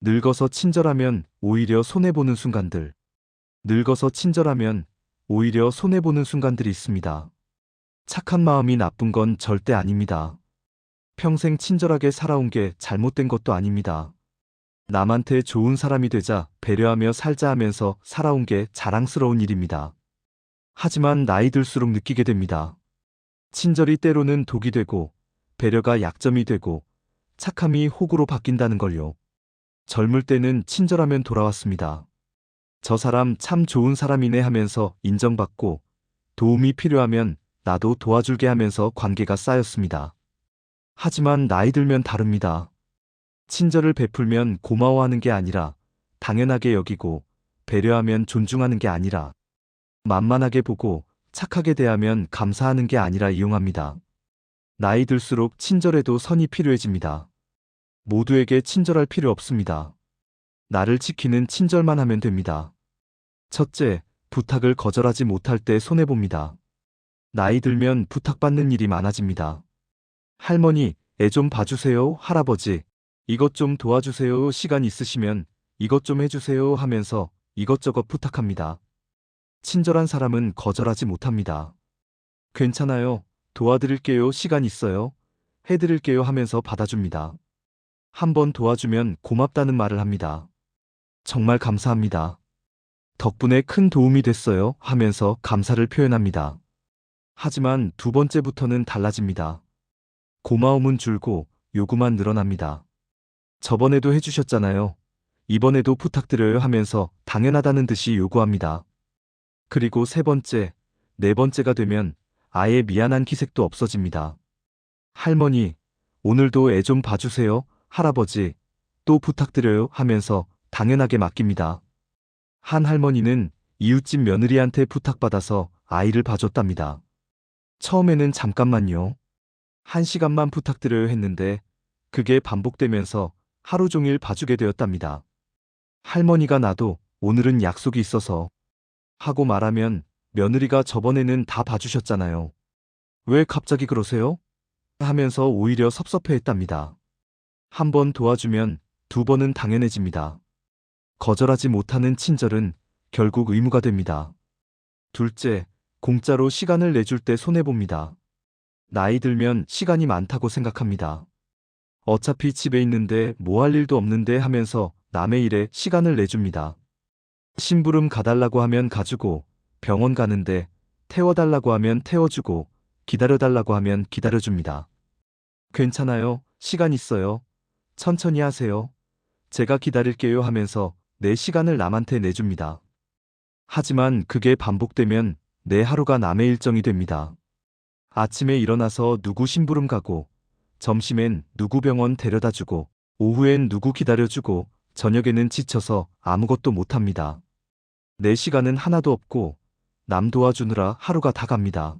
늙어서 친절하면 오히려 손해보는 순간들. 늙어서 친절하면 오히려 손해보는 순간들이 있습니다. 착한 마음이 나쁜 건 절대 아닙니다. 평생 친절하게 살아온 게 잘못된 것도 아닙니다. 남한테 좋은 사람이 되자 배려하며 살자 하면서 살아온 게 자랑스러운 일입니다. 하지만 나이 들수록 느끼게 됩니다. 친절이 때로는 독이 되고 배려가 약점이 되고 착함이 호구로 바뀐다는 걸요. 젊을 때는 친절하면 돌아왔습니다. 저 사람 참 좋은 사람이네 하면서 인정받고 도움이 필요하면 나도 도와줄게 하면서 관계가 쌓였습니다. 하지만 나이 들면 다릅니다. 친절을 베풀면 고마워하는 게 아니라 당연하게 여기고 배려하면 존중하는 게 아니라 만만하게 보고 착하게 대하면 감사하는 게 아니라 이용합니다. 나이 들수록 친절에도 선이 필요해집니다. 모두에게 친절할 필요 없습니다. 나를 지키는 친절만 하면 됩니다. 첫째, 부탁을 거절하지 못할 때 손해봅니다. 나이 들면 부탁받는 일이 많아집니다. 할머니, 애 좀 봐주세요. 할아버지, 이것 좀 도와주세요. 시간 있으시면 이것 좀 해주세요 하면서 이것저것 부탁합니다. 친절한 사람은 거절하지 못합니다. 괜찮아요. 도와드릴게요. 시간 있어요. 해드릴게요 하면서 받아줍니다. 한번 도와주면 고맙다는 말을 합니다. 정말 감사합니다. 덕분에 큰 도움이 됐어요 하면서 감사를 표현합니다. 하지만 두 번째부터는 달라집니다. 고마움은 줄고 요구만 늘어납니다. 저번에도 해주셨잖아요. 이번에도 부탁드려요 하면서 당연하다는 듯이 요구합니다. 그리고 세 번째, 네 번째가 되면 아예 미안한 기색도 없어집니다. 할머니, 오늘도 애 좀 봐주세요. 할아버지, 또 부탁드려요 하면서 당연하게 맡깁니다. 한 할머니는 이웃집 며느리한테 부탁받아서 아이를 봐줬답니다. 처음에는 잠깐만요. 1시간만 부탁드려요 했는데 그게 반복되면서 하루 종일 봐주게 되었답니다. 할머니가 나도 오늘은 약속이 있어서 하고 말하면 며느리가 저번에는 다 봐주셨잖아요. 왜 갑자기 그러세요? 하면서 오히려 섭섭해했답니다. 한 번 도와주면 두 번은 당연해집니다. 거절하지 못하는 친절은 결국 의무가 됩니다. 둘째, 공짜로 시간을 내줄 때 손해봅니다. 나이 들면 시간이 많다고 생각합니다. 어차피 집에 있는데 뭐 할 일도 없는데 하면서 남의 일에 시간을 내줍니다. 심부름 가달라고 하면 가주고, 병원 가는데 태워달라고 하면 태워주고, 기다려달라고 하면 기다려줍니다. 괜찮아요. 시간 있어요. 천천히 하세요. 제가 기다릴게요 하면서 내 시간을 남한테 내줍니다. 하지만 그게 반복되면 내 하루가 남의 일정이 됩니다. 아침에 일어나서 누구 심부름 가고, 점심엔 누구 병원 데려다주고, 오후엔 누구 기다려주고, 저녁에는 지쳐서 아무것도 못합니다. 내 시간은 하나도 없고 남 도와주느라 하루가 다 갑니다.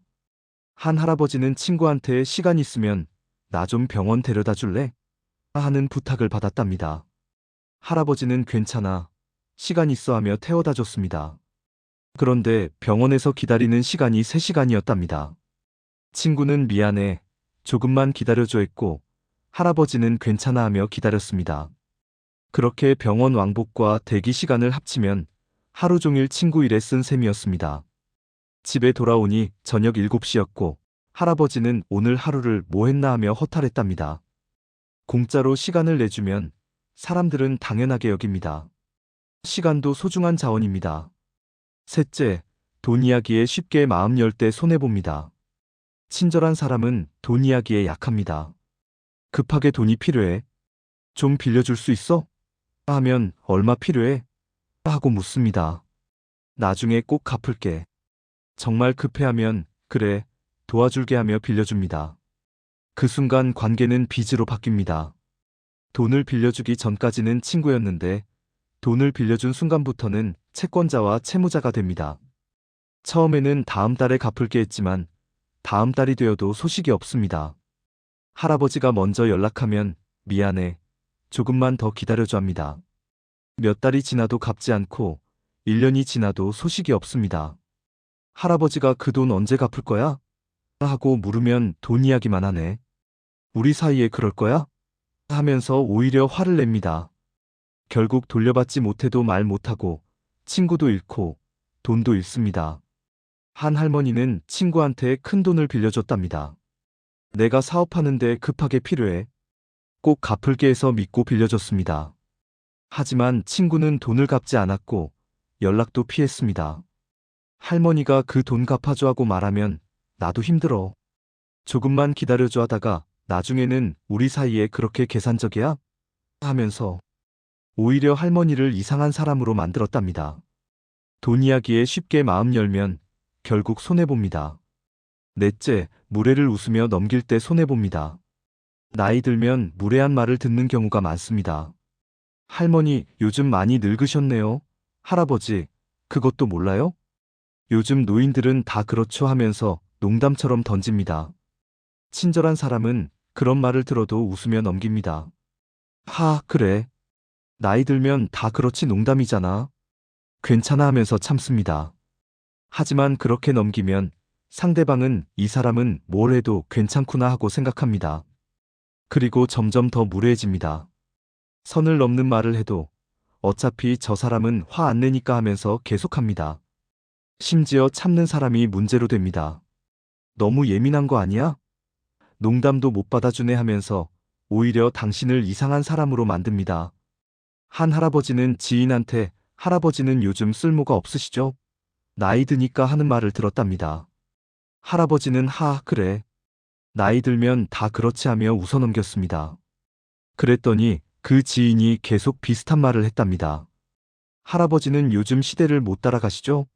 한 할아버지는 친구한테 시간 있으면 나 좀 병원 데려다 줄래? 하는 부탁을 받았답니다. 할아버지는 괜찮아. 시간 있어 하며 태워다 줬습니다. 그런데 병원에서 기다리는 시간이 3시간이었답니다. 친구는 미안해. 조금만 기다려줘 했고 할아버지는 괜찮아 하며 기다렸습니다. 그렇게 병원 왕복과 대기 시간을 합치면 하루 종일 친구 일에 쓴 셈이었습니다. 집에 돌아오니 저녁 7시였고 할아버지는 오늘 하루를 뭐 했나 하며 허탈했답니다. 공짜로 시간을 내주면 사람들은 당연하게 여깁니다. 시간도 소중한 자원입니다. 셋째, 돈 이야기에 쉽게 마음 열 때 손해봅니다. 친절한 사람은 돈 이야기에 약합니다. 급하게 돈이 필요해. 좀 빌려줄 수 있어? 하면 얼마 필요해? 하고 묻습니다. 나중에 꼭 갚을게. 정말 급해하면 그래, 도와줄게 하며 빌려줍니다. 그 순간 관계는 빚으로 바뀝니다. 돈을 빌려주기 전까지는 친구였는데 돈을 빌려준 순간부터는 채권자와 채무자가 됩니다. 처음에는 다음 달에 갚을게 했지만 다음 달이 되어도 소식이 없습니다. 할아버지가 먼저 연락하면 미안해. 조금만 더 기다려줘 합니다. 몇 달이 지나도 갚지 않고 1년이 지나도 소식이 없습니다. 할아버지가 그 돈 언제 갚을 거야? 하고 물으면 돈 이야기만 하네. 우리 사이에 그럴 거야? 하면서 오히려 화를 냅니다. 결국 돌려받지 못해도 말 못하고 친구도 잃고 돈도 잃습니다. 한 할머니는 친구한테 큰 돈을 빌려줬답니다. 내가 사업하는데 급하게 필요해. 꼭 갚을게 해서 믿고 빌려줬습니다. 하지만 친구는 돈을 갚지 않았고 연락도 피했습니다. 할머니가 그 돈 갚아줘 하고 말하면 나도 힘들어. 조금만 기다려줘 하다가 나중에는 우리 사이에 그렇게 계산적이야? 하면서 오히려 할머니를 이상한 사람으로 만들었답니다. 돈 이야기에 쉽게 마음 열면 결국 손해봅니다. 넷째, 무례를 웃으며 넘길 때 손해봅니다. 나이 들면 무례한 말을 듣는 경우가 많습니다. 할머니, 요즘 많이 늙으셨네요. 할아버지, 그것도 몰라요? 요즘 노인들은 다 그렇죠 하면서 농담처럼 던집니다. 친절한 사람은 그런 말을 들어도 웃으며 넘깁니다. 그래. 나이 들면 다 그렇지 농담이잖아. 괜찮아 하면서 참습니다. 하지만 그렇게 넘기면 상대방은 이 사람은 뭘 해도 괜찮구나 하고 생각합니다. 그리고 점점 더 무례해집니다. 선을 넘는 말을 해도 어차피 저 사람은 화 안 내니까 하면서 계속합니다. 심지어 참는 사람이 문제로 됩니다. 너무 예민한 거 아니야? 농담도 못 받아주네 하면서 오히려 당신을 이상한 사람으로 만듭니다. 한 할아버지는 지인한테 할아버지는 요즘 쓸모가 없으시죠? 나이 드니까 하는 말을 들었답니다. 할아버지는 그래. 나이 들면 다 그렇지 하며 웃어넘겼습니다. 그랬더니 그 지인이 계속 비슷한 말을 했답니다. 할아버지는 요즘 시대를 못 따라가시죠?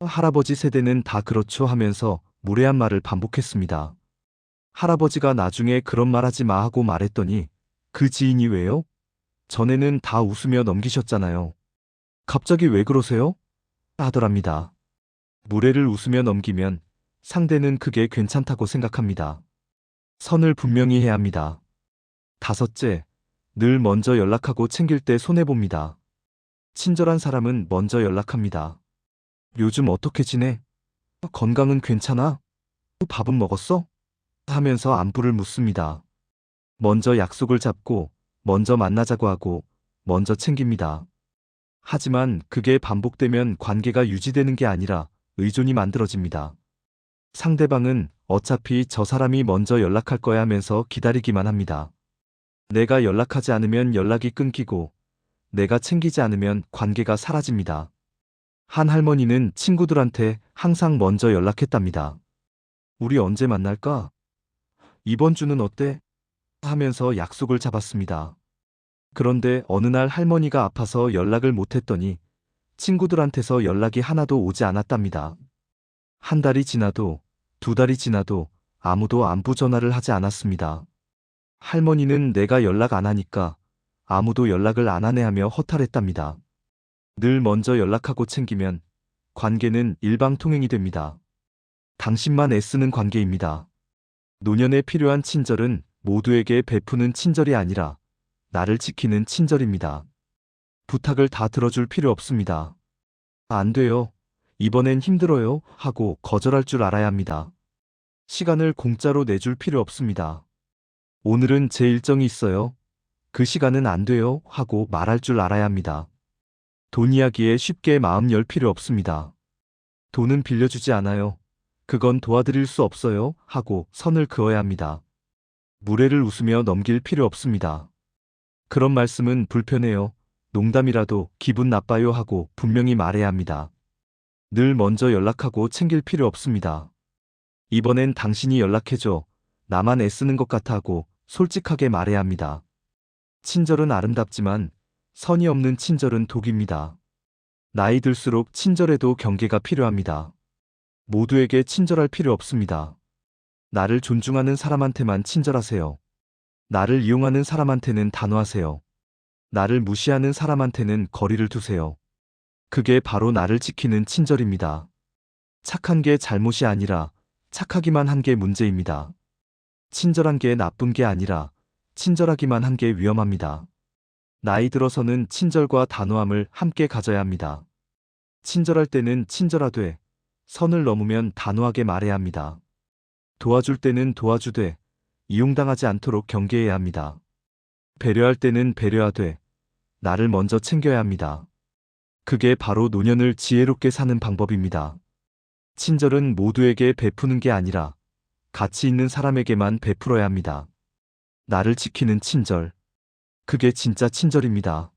할아버지 세대는 다 그렇죠 하면서 무례한 말을 반복했습니다. 할아버지가 나중에 그런 말 하지 마 하고 말했더니 그 지인이 왜요? 전에는 다 웃으며 넘기셨잖아요. 갑자기 왜 그러세요? 하더랍니다. 무례를 웃으며 넘기면 상대는 그게 괜찮다고 생각합니다. 선을 분명히 해야 합니다. 다섯째, 늘 먼저 연락하고 챙길 때 손해봅니다. 친절한 사람은 먼저 연락합니다. 요즘 어떻게 지내? 건강은 괜찮아? 밥은 먹었어? 하면서 안부를 묻습니다. 먼저 약속을 잡고 먼저 만나자고 하고 먼저 챙깁니다. 하지만 그게 반복되면 관계가 유지되는 게 아니라 의존이 만들어집니다. 상대방은 어차피 저 사람이 먼저 연락할 거야 하면서 기다리기만 합니다. 내가 연락하지 않으면 연락이 끊기고 내가 챙기지 않으면 관계가 사라집니다. 한 할머니는 친구들한테 항상 먼저 연락했답니다. 우리 언제 만날까? 이번 주는 어때? 하면서 약속을 잡았습니다. 그런데 어느 날 할머니가 아파서 연락을 못했더니 친구들한테서 연락이 하나도 오지 않았답니다. 한 달이 지나도 두 달이 지나도 아무도 안부 전화를 하지 않았습니다. 할머니는 내가 연락 안 하니까 아무도 연락을 안 하네 하며 허탈했답니다. 늘 먼저 연락하고 챙기면 관계는 일방통행이 됩니다. 당신만 애쓰는 관계입니다. 노년에 필요한 친절은 모두에게 베푸는 친절이 아니라 나를 지키는 친절입니다. 부탁을 다 들어줄 필요 없습니다. 안 돼요. 이번엔 힘들어요. 하고 거절할 줄 알아야 합니다. 시간을 공짜로 내줄 필요 없습니다. 오늘은 제 일정이 있어요. 그 시간은 안 돼요. 하고 말할 줄 알아야 합니다. 돈 이야기에 쉽게 마음 열 필요 없습니다. 돈은 빌려주지 않아요. 그건 도와드릴 수 없어요. 하고 선을 그어야 합니다. 무례를 웃으며 넘길 필요 없습니다. 그런 말씀은 불편해요. 농담이라도 기분 나빠요 하고 분명히 말해야 합니다. 늘 먼저 연락하고 챙길 필요 없습니다. 이번엔 당신이 연락해줘. 나만 애쓰는 것 같아 하고 솔직하게 말해야 합니다. 친절은 아름답지만 선이 없는 친절은 독입니다. 나이 들수록 친절에도 경계가 필요합니다. 모두에게 친절할 필요 없습니다. 나를 존중하는 사람한테만 친절하세요. 나를 이용하는 사람한테는 단호하세요. 나를 무시하는 사람한테는 거리를 두세요. 그게 바로 나를 지키는 친절입니다. 착한 게 잘못이 아니라 착하기만 한 게 문제입니다. 친절한 게 나쁜 게 아니라 친절하기만 한 게 위험합니다. 나이 들어서는 친절과 단호함을 함께 가져야 합니다. 친절할 때는 친절하되 선을 넘으면 단호하게 말해야 합니다. 도와줄 때는 도와주되 이용당하지 않도록 경계해야 합니다. 배려할 때는 배려하되 나를 먼저 챙겨야 합니다. 그게 바로 노년을 지혜롭게 사는 방법입니다. 친절은 모두에게 베푸는 게 아니라 가치 있는 사람에게만 베풀어야 합니다. 나를 지키는 친절. 그게 진짜 친절입니다.